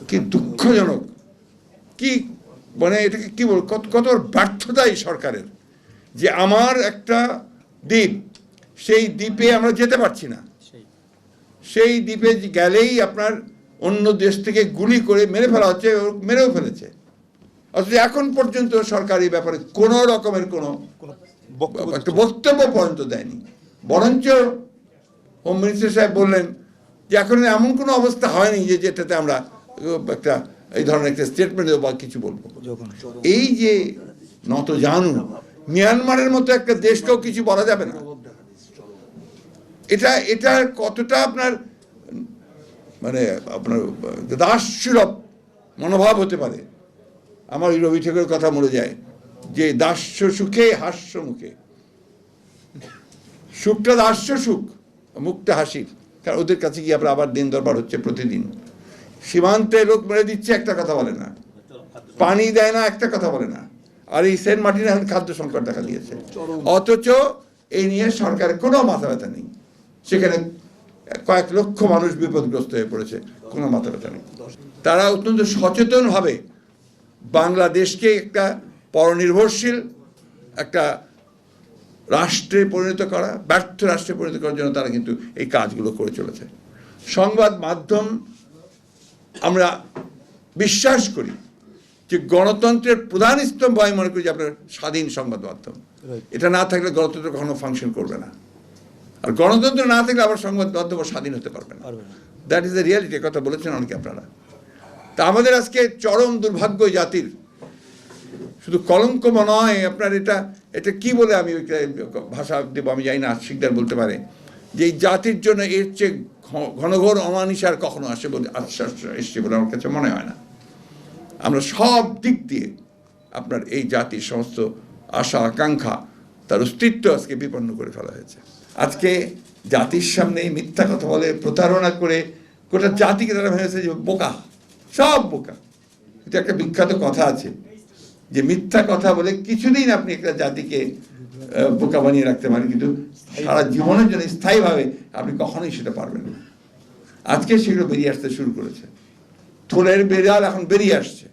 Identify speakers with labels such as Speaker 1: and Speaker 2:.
Speaker 1: কি দুঃখজনক, কি মানে এটাকে কি বল, কত ব্যর্থতা এই সরকারের, যে আমার একটা দ্বীপ, সেই দ্বীপে আমরা যেতে পারছি না। সেই দ্বীপে গেলেই আপনার অন্য দেশ থেকে গুলি করে মেরে ফেলা হচ্ছে, মেরেও ফেলেছে। অথচ এখন পর্যন্ত সরকার এই ব্যাপারে কোনো রকমের কোনো একটা বক্তব্য পর্যন্ত দেয়নি। বরঞ্চ হোম মিনিস্টার সাহেব বললেন যে এখন এমন কোনো অবস্থা হয়নি যে যেটাতে আমরা একটা এই ধরনের একটা স্টেটমেন্ট বা কিছু বলবো। এই যে নত জানু, মিয়ানমারের মতো একটা দেশকেও কিছু বলা যাবে না। এটা কতটা আপনার মানে আপনার দাসসুলভ মনোভাব হতে পারে। আমার ওই রবি ঠাকুরের কথা মনে যায় যে দাস্য সুখে হাস্য মুখে, সুখটা দাস্য সুখ, মুখটা হাসির। কারণ ওদের কাছে গিয়ে আপনার আবার দিন দরবার হচ্ছে প্রতিদিন। সীমান্তে লোক মেরে দিচ্ছে, একটা কথা বলে না, পানি দেয় না, একটা কথা বলে না। আর এই সেন্ট মার্টিনে এখন খাদ্য সংকট দেখা দিয়েছে, অথচ এই নিয়ে সরকারের কোনো মাথা ব্যথা নেই। সেখানে কয়েক লক্ষ মানুষ বিপদগ্রস্ত হয়ে পড়েছে, কোনো মাথা ব্যথা নেই। তারা অত্যন্ত সচেতনভাবে বাংলাদেশকে একটা পরনির্ভরশীল একটা রাষ্ট্রে পরিণত করা, ব্যর্থ রাষ্ট্রে পরিণত করার জন্য তারা কিন্তু এই কাজগুলো করে চলেছে। সংবাদ মাধ্যম, আমরা বিশ্বাস করি যে গণতন্ত্রের প্রধান স্তম্ভ, আমি মনে করি যে আপনার স্বাধীন সংবাদ মাধ্যম। এটা না থাকলে গণতন্ত্র কখনো ফাংশন করবে না। আর গণতন্ত্র না থাকলে আবার সংবাদ মাধ্যম স্বাধীন হতে পারবে না। That is the reality. কথা বলেছেন অনেকে আপনারা। তা আমাদের আজকে চরম দুর্ভাগ্য জাতির, শুধু কলঙ্ক নয় আপনার, এটা কি বলে আমি ভাষা দেবো আমি জানি না, শিকদার বলতে পারে যে এই জাতির জন্য এর চেয়ে ঘনঘোর অমানিসার কখনো আসে বলে আশ্বাস এসছে বলে আমার কাছে মনে হয় না। আমরা সব দিক দিয়ে আপনার এই জাতির সমস্ত আশা আকাঙ্ক্ষা, তার অস্তিত্ব আজকে বিপন্ন করে ফেলা হয়েছে। আজকে জাতির সামনে মিথ্যা কথা বলে, প্রতারণা করে গোটা জাতিকে তারা ভেবেছে যে বোকা, সব বোকা। এটা একটা বিখ্যাত কথা আছে যে মিথ্যা কথা বলে কিছুদিন আপনি একটা জাতিকে বোকা বানিয়ে রাখতে পারেন, কিন্তু সারা জীবনের জন্য স্থায়ীভাবে আপনি কখনোই সেটা পারবেন না। আজকে সেগুলো বেরিয়ে আসতে শুরু করেছে। থলের বেড়াল এখন বেরিয়ে আসছে।